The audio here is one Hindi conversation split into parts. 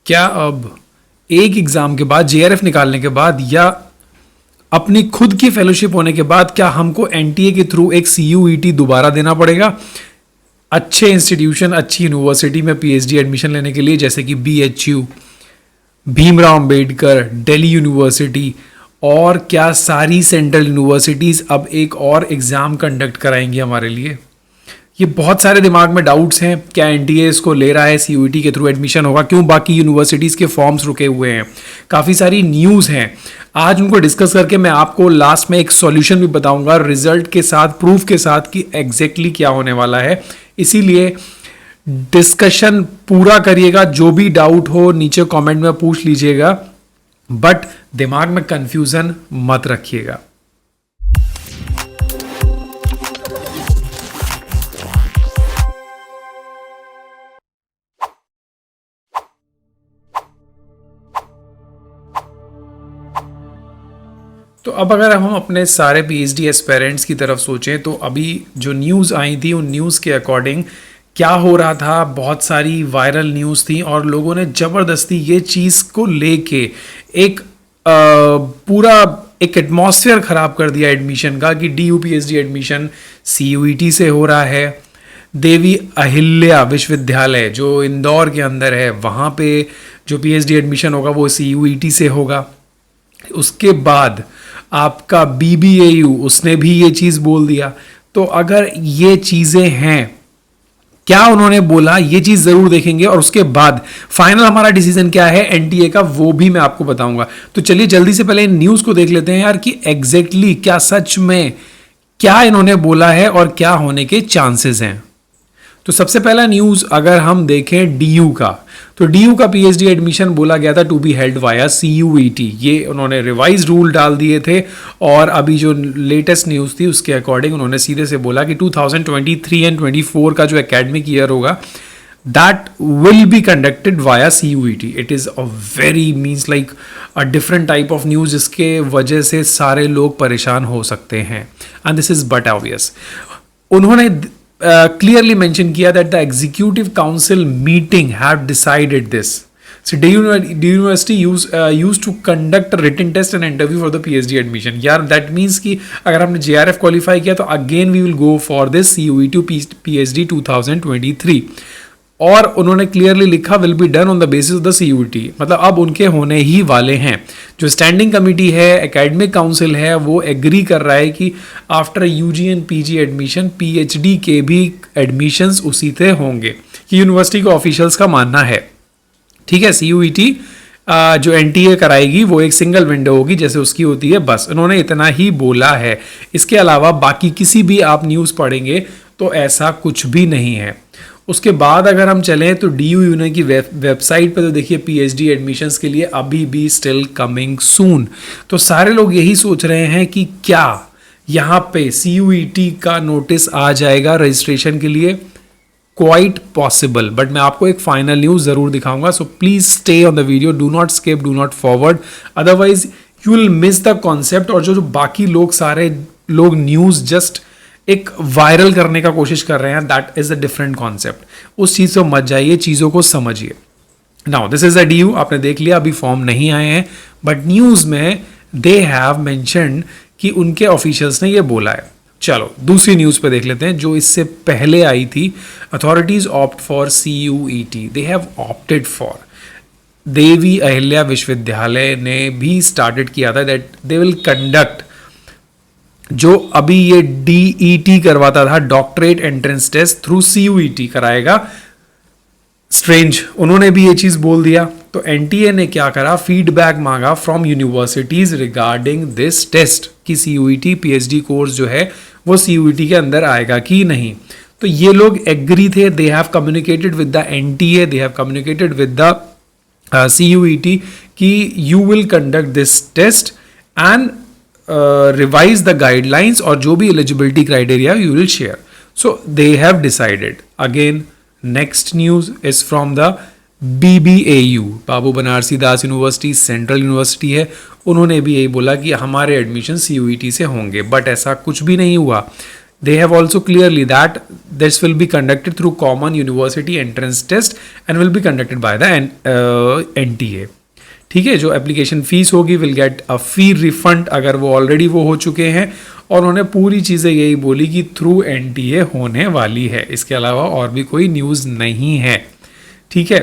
क्या अब एक एग्ज़ाम के बाद जेआरएफ निकालने के बाद या अपनी खुद की फेलोशिप होने के बाद क्या हमको एनटीए के थ्रू एक सीयूईटी दोबारा देना पड़ेगा अच्छे इंस्टीट्यूशन अच्छी यूनिवर्सिटी में पीएचडी एडमिशन लेने के लिए, जैसे कि बीएचयू, भीमराव अंबेडकर, दिल्ली यूनिवर्सिटी और क्या सारी सेंट्रल यूनिवर्सिटीज़ अब एक और एग्ज़ाम कंडक्ट कराएंगी हमारे लिए? ये बहुत सारे दिमाग में डाउट्स हैं। क्या एनटीए इसको ले रहा है, सीयूईटी के थ्रू एडमिशन होगा, क्यों बाकी यूनिवर्सिटीज़ के फॉर्म्स रुके हुए हैं, काफ़ी सारी न्यूज़ हैं। आज उनको डिस्कस करके मैं आपको लास्ट में एक सॉल्यूशन भी बताऊंगा रिजल्ट के साथ, प्रूफ के साथ कि एग्जैक्टली क्या होने वाला है। इसीलिए डिस्कशन पूरा करिएगा, जो भी डाउट हो नीचे कमेंट में पूछ लीजिएगा, बट दिमाग में कंफ्यूजन मत रखिएगा। तो अब अगर हम अपने सारे पीएचडी एस्पेरेंट्स की तरफ सोचें तो अभी जो न्यूज़ आई थी उन न्यूज़ के अकॉर्डिंग क्या हो रहा था, बहुत सारी वायरल न्यूज़ थी और लोगों ने ज़बरदस्ती ये चीज़ को लेके एक पूरा एक एटमॉस्फेयर ख़राब कर दिया एडमिशन का कि डीयू पीएचडी एडमिशन सीयूईटी से हो रहा है। देवी अहिल्या विश्वविद्यालय जो इंदौर के अंदर है, वहाँ पे जो पीएचडी एडमिशन होगा वो सीयूईटी से होगा। उसके बाद आपका बीबीएयू, उसने भी ये चीज़ बोल दिया। तो अगर ये चीज़ें हैं, क्या उन्होंने बोला ये चीज़ ज़रूर देखेंगे और उसके बाद फाइनल हमारा डिसीजन क्या है एनटीए का वो भी मैं आपको बताऊंगा। तो चलिए जल्दी से पहले इन न्यूज़ को देख लेते हैं यार कि एग्जैक्टली क्या सच में क्या इन्होंने बोला है और क्या होने के चांसेस हैं। तो सबसे पहला न्यूज़ अगर हम देखें डीयू का, तो डीयू का पीएचडी एडमिशन बोला गया था to be held via CUET. ये उन्होंने रिवाइज रूल डाल दिए थे और अभी जो लेटेस्ट न्यूज़ थी उसके अकॉर्डिंग उन्होंने सीधे से बोला कि 2023 एंड 24 का जो एकेडमिक ईयर होगा that will be conducted via CUET. It is a very means like a different type of news जिसके वजह से सारे लोग परेशान हो सकते हैं and this is but obvious. उन्होंने clearly mentioned किया that the executive council meeting have decided this. So the university used to conduct a written test and interview for the PhD admission. यार that means कि अगर हमने JRF qualify किया तो again we will go for this CUET PhD 2023. और उन्होंने क्लियरली लिखा will be done on the basis of the CUET, मतलब अब उनके होने ही वाले हैं। जो स्टैंडिंग कमेटी है, एकेडमिक काउंसिल है, वो एग्री कर रहा है कि after UG and PG admission PhD के भी एडमिशंस उसी से होंगे, कि यूनिवर्सिटी को ऑफिशियल्स का मानना है। ठीक है, सीयूईटी जो एनटीए कराएगी वो एक सिंगल विंडो होगी जैसे उसकी होती है, बस उन्होंने इतना ही बोला है। इसके अलावा बाकी किसी भी आप न्यूज़ पढ़ेंगे तो ऐसा कुछ भी नहीं है। उसके बाद अगर हम चलें तो डीयू यूनियन की वेबसाइट पे तो देखिए पीएचडी एडमिशन्स के लिए अभी भी स्टिल कमिंग सून। तो सारे लोग यही सोच रहे हैं कि क्या यहाँ पे सीयूईटी का नोटिस आ जाएगा रजिस्ट्रेशन के लिए। क्वाइट पॉसिबल, बट मैं आपको एक फाइनल न्यूज़ ज़रूर दिखाऊंगा। So please stay on the video, do not skip, do not forward, otherwise you will miss the concept. और जो बाकी लोग सारे लोग न्यूज़ जस्ट एक वायरल करने का कोशिश कर रहे हैं, that is a different concept. उस चीज़ से मत जाइए, चीज़ों को समझिए। Now this is a DU, आपने देख लिया, अभी फॉर्म नहीं आए हैं, बट न्यूज़ में दे हैव मेंशन्ड कि उनके ऑफिशियल्स ने ये बोला है। चलो दूसरी न्यूज़ पे देख लेते हैं जो इससे पहले आई थी। Authorities opt for CUET, they have opted for. Devi Ahilya Vishwavidyalaya ने भी स्टार्टेड किया था दैट दे विल कंडक्ट, जो अभी ये डीईटी करवाता था doctorate entrance test through CUET कराएगा। स्ट्रेंज, उन्होंने भी ये चीज़ बोल दिया। तो एनटीए ने क्या करा, फीडबैक मांगा from universities regarding this test कि सीयूईटी पीएचडी कोर्स जो है वो सीयूईटी के अंदर आएगा कि नहीं। तो ये लोग एग्री थे, they have communicated with the NTA, they have communicated with the CUET कि you will conduct this test and revise the guidelines और जो भी eligibility criteria you will share. So they have decided. Again, next news is from the BBAU, Babu Banarasi Das university, central university है। उन्होंने भी यही बोला कि हमारे एडमिशन सीयूईटी से होंगे, बट ऐसा कुछ भी नहीं हुआ। They have also clearly that this will be conducted through common university entrance test and will be conducted by the NTA. ठीक है, जो एप्लीकेशन फीस होगी will get a fee refund अगर वो ऑलरेडी वो हो चुके हैं, और उन्होंने पूरी चीज़ें यही बोली कि थ्रू NTA होने वाली है, इसके अलावा और भी कोई न्यूज़ नहीं है. ठीक है,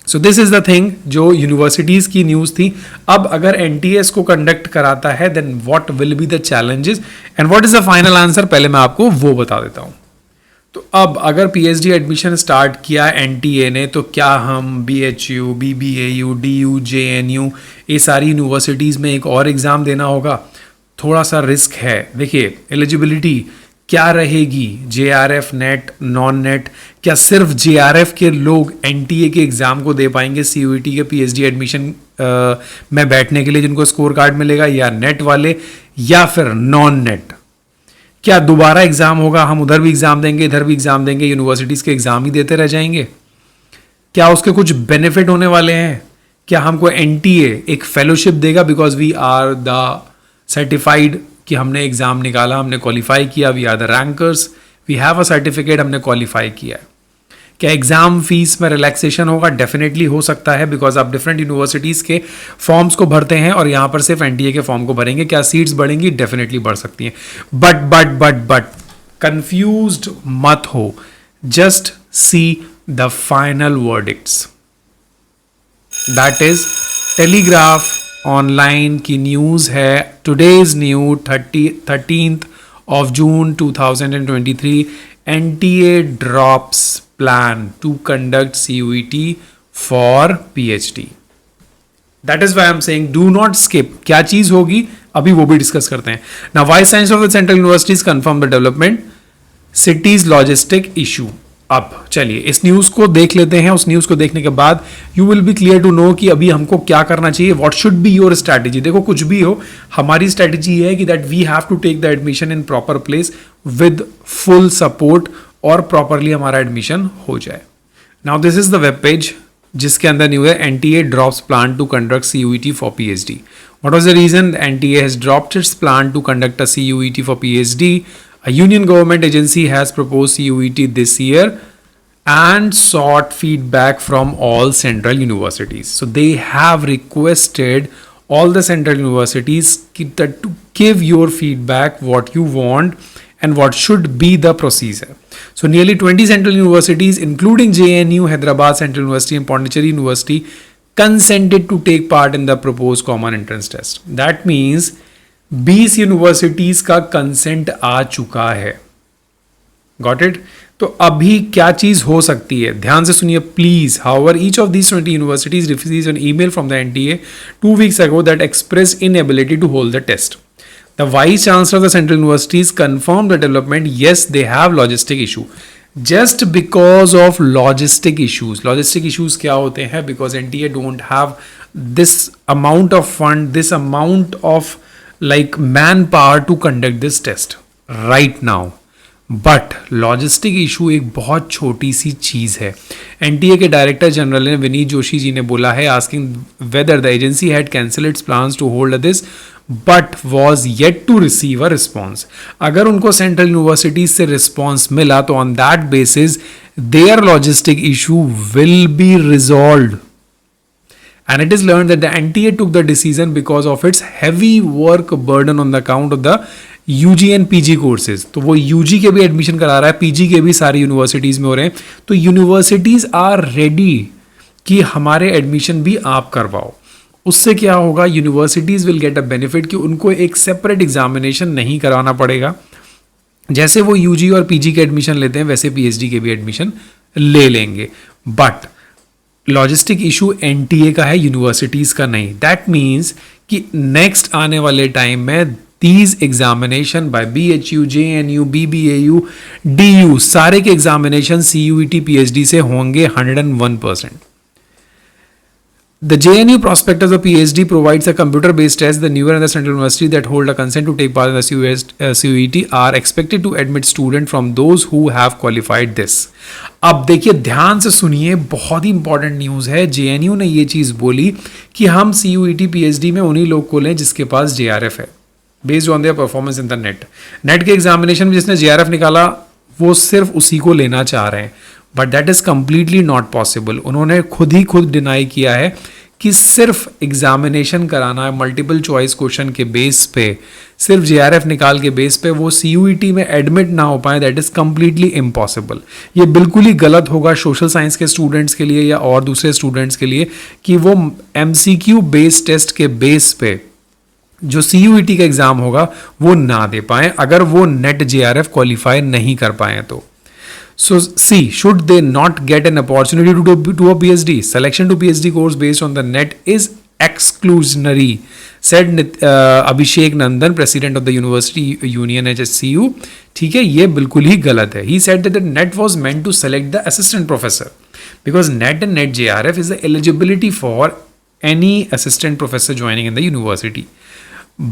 so this is the thing जो यूनिवर्सिटीज की न्यूज़ थी. अब अगर NTA को कंडक्ट कराता है then what will be the challenges and what is the final answer, पहले मैं आपको वो बता देता हूँ. तो अब अगर PhD एडमिशन स्टार्ट किया NTA ने, तो क्या हम BHU, BBAU, DU, JNU ये सारी यूनिवर्सिटीज़ में एक और एग्ज़ाम देना होगा? थोड़ा सा रिस्क है. देखिए एलिजिबिलिटी क्या रहेगी, JRF, नेट, नॉन नेट, क्या सिर्फ JRF के लोग NTA के एग्ज़ाम को दे पाएंगे CUET के PhD एडमिशन में बैठने के लिए जिनको स्कोर कार्ड मिलेगा, या नेट वाले, या फिर नॉन नेट? क्या दोबारा एग्ज़ाम होगा, हम उधर भी एग्ज़ाम देंगे इधर भी एग्ज़ाम देंगे, यूनिवर्सिटीज़ के एग्ज़ाम ही देते रह जाएंगे? क्या उसके कुछ बेनिफिट होने वाले हैं? क्या हमको NTA एक फेलोशिप देगा because we are the certified कि हमने एग्ज़ाम निकाला, हमने क्वालिफाई किया, we are the rankers, we have a certificate, हमने क्वालिफाई किया है? क्या एग्ज़ाम फीस में रिलैक्सेशन होगा? डेफिनेटली हो सकता है बिकॉज आप डिफरेंट यूनिवर्सिटीज़ के फॉर्म्स को भरते हैं और यहाँ पर सिर्फ NTA के फॉर्म को भरेंगे. क्या सीट्स बढ़ेंगी? डेफिनेटली बढ़ सकती हैं. बट कंफ्यूज्ड मत हो, just see the final verdicts. That is telegraph online की न्यूज़ है. Today's new 13th of June 2023, NTA drops plan to conduct CUET for PhD. That is why I'm saying do not skip. क्या चीज होगी अभी वो भी डिस्कस करते हैं. Now Vice Chancellor of the Central Universities confirmed the development cities logistic issue. अब चलिए इस न्यूज़ को देख लेते हैं. उस न्यूज़ को देखने के बाद you will be clear to know कि अभी हमको क्या करना चाहिए, what should be your strategy. देखो कुछ भी हो, हमारी स्ट्रैटेजी है कि that we have to take the admission in proper place with full support और प्रॉपरली हमारा एडमिशन हो जाए. Now this is the web page जिसके अंदर न्यू है NTA drops plan to conduct CUET for PhD. What was the reason NTA has dropped its plan to conduct a CUET for PhD? A union government agency has proposed CUET this year and sought feedback from all central universities. So they have requested all the central universities to give your feedback, what you want and what should be the procedure. So nearly 20 central universities including JNU, Hyderabad Central University and Pondicherry University consented to take part in the proposed common entrance test. That means 20 universities का कंसेंट आ चुका है. Got it. तो अभी क्या चीज हो सकती है, ध्यान से सुनिए please. However each of these 20 universities received an email from the NTA 2 weeks ago that expressed inability to hold the test. The Vice Chancellor of the Central Universities confirmed the development. Yes, they have logistic issue. Just because of logistic issues. Logistic issues क्या होते हैं? Because NTA don't have this amount of fund, this amount of like manpower to conduct this test right now. But logistic issue एक बहुत छोटी सी चीज़ है. NTA के डायरेक्टर जनरल ने विनीत जोशी जी ने बोला है asking whether the agency had cancelled its plans to hold this but was yet to receive a response. अगर उनको सेंट्रल यूनिवर्सिटी से रिस्पॉन्स मिला तो on that basis their logistic issue will be resolved. And it is learned that the NTA took the decision because of its heavy work burden on the account of the UG and PG courses. तो वो UG के भी एडमिशन करा रहा है, PG के भी सारी यूनिवर्सिटीज़ में हो रहे हैं. तो यूनिवर्सिटीज़ आर रेडी कि हमारे एडमिशन भी आप करवाओ. उससे क्या होगा, universities will get a benefit कि उनको एक सेपरेट एग्जामिनेशन नहीं करवाना पड़ेगा. जैसे वो UG और PG के एडमिशन लेते हैं वैसे PhD के भी एडमिशन ले लेंगे. बट लॉजिस्टिक इशू NTA का है, यूनिवर्सिटीज़ का नहीं. दैट मीन्स कि नेक्स्ट आने वाले टाइम में these examination by BHU, JNU, BBAU, DU सारे के एग्जामिनेशन CUET PhD से होंगे 101%. The JNU prospectus of PhD provides a computer-based test. The newer and the central university that hold a consent to take part in the CUET are expected to admit students from those who have qualified this. अब देखिए ध्यान से सुनिए, बहुत ही इंपॉर्टेंट न्यूज़ है. JNU ने ये चीज़ बोली कि हम CUET PhD में उन्हीं लोग को लें जिसके पास JRF है. Based on their performance in the net. Net के एग्जामिनेशन में जिसने जेआरएफ निकाला वो सिर्फ उसी को लेना चाह रहे हैं, but that is completely not possible. उन्होंने खुद डिनाई किया है कि सिर्फ एग्जामिनेशन कराना है मल्टीपल चॉइस क्वेश्चन के बेस पे, सिर्फ जेआरएफ निकाल के बेस पे वो सीयूईटी में एडमिट ना हो पाए, दैट इज कंप्लीटली इम्पॉसिबल। ये बिल्कुल ही गलत होगा सोशल साइंस के स्टूडेंट्स के लिए या और दूसरे स्टूडेंट्स के लिए कि वो एमसीक्यू बेस्ड टेस्ट के बेस पे जो सीयूईटी का एग्जाम होगा वो ना दे पाए अगर वो नेट जेआरएफ क्वालिफाई नहीं कर पाए तो। So C, should they not get an opportunity to do a PhD? Selection to PhD course based on the net is exclusionary, said Abhishek Nandan, president of the University Union HSCU. ठीक है, ये बिल्कुल ही गलत है। He said that the net was meant to select the assistant professor because net and net JRF is the eligibility for any assistant professor joining in the university.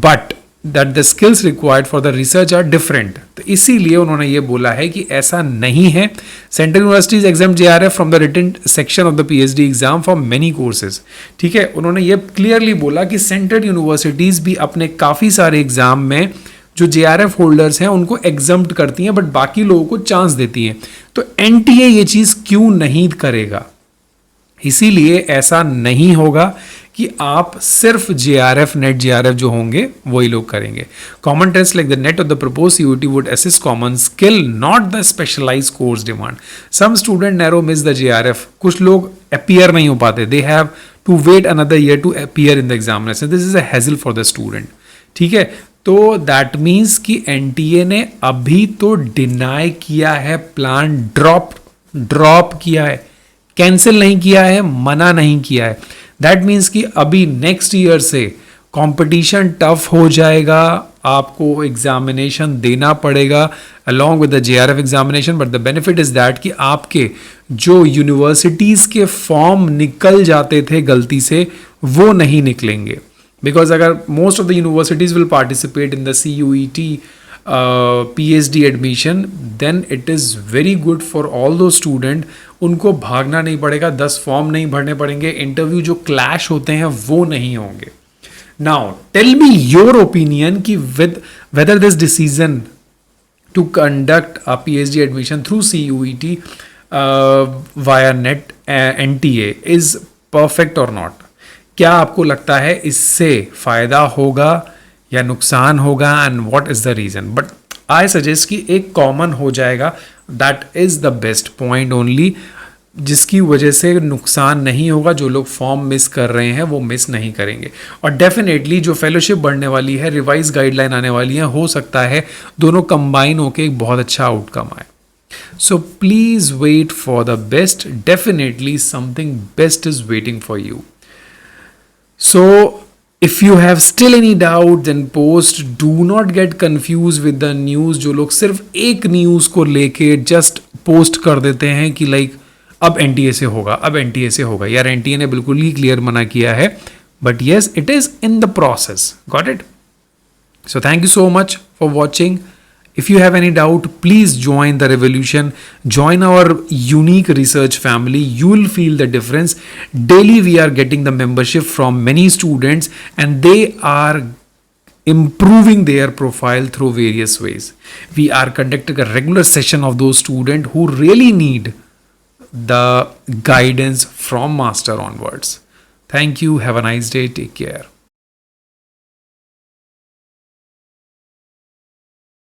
But that the skills required for the research are different. तो इसीलिए उन्होंने ये बोला है कि ऐसा नहीं है। Central universities exam JRF from the written section of the PhD exam for many courses. ठीक है, उन्होंने ये क्लियरली बोला कि सेंट्रल यूनिवर्सिटीज भी अपने काफ़ी सारे एग्जाम में जो जेआरएफ होल्डर्स हैं उनको एग्जम्प्ट करती हैं, बट बाकी लोगों को चांस देती हैं। तो एनटीए ये चीज़ क्यों नहीं करेगा? इसीलिए ऐसा नहीं होगा कि आप सिर्फ जेआरएफ नेट जेआरएफ जो होंगे वही लोग करेंगे। Common test like the NET of the propose CUET would assist common skill not the specialised course demand. Some student narrow miss the JRF, कुछ लोग अपीयर नहीं हो पाते, they have to wait another year to appear in the examination, this is a hassle for the student. ठीक है, तो दैट मीन्स कि एनटीए ने अभी तो डिनाई किया है, प्लान ड्रॉप किया है, कैंसिल नहीं किया है, मना नहीं किया है। दैट मीन्स कि अभी नेक्स्ट ईयर से कंपटीशन टफ हो जाएगा, आपको एग्जामिनेशन देना पड़ेगा along with the JRF examination, but the benefit is that कि आपके जो यूनिवर्सिटीज के फॉर्म निकल जाते थे गलती से वो नहीं निकलेंगे। बिकॉज अगर most of the universities will participate in the CUET PhD admission, then it is very good for all those student. उनको भागना नहीं पड़ेगा, 10 फॉर्म नहीं भरने पड़ेंगे, इंटरव्यू जो क्लैश होते हैं वो नहीं होंगे। Now tell me your opinion कि with whether this decision to conduct a PhD admission through CUET via net NTA is perfect और नॉट। क्या आपको लगता है इससे फायदा होगा या नुकसान होगा, and what is the reason? But I suggest कि एक कॉमन हो जाएगा, that is the best point only, जिसकी वजह से नुकसान नहीं होगा। जो लोग फॉर्म मिस कर रहे हैं वो मिस नहीं करेंगे, और डेफिनेटली जो फेलोशिप बढ़ने वाली है, रिवाइज गाइडलाइन आने वाली है, हो सकता है दोनों कंबाइन होकर एक बहुत अच्छा आउटकम आए। So please wait for the best, definitely something best is waiting for you. So if you have still any doubt, then post. Do not get confused with the news. जो लोग सिर्फ एक न्यूज़ को लेके जस्ट पोस्ट कर देते हैं कि लाइक अब एनटीए से होगा, अब एनटीए से होगा। यार एनटीए ने बिल्कुल ही क्लियर मना किया है, but yes it is in the process. Got it? So thank you so much for watching. If you have any doubt, please join the revolution. Join our unique research family. You will feel the difference. Daily we are getting the membership from many students, and they are improving their profile through various ways. We are conducting a regular session of those students who really need the guidance from master onwards. Thank you. Have a nice day. Take care.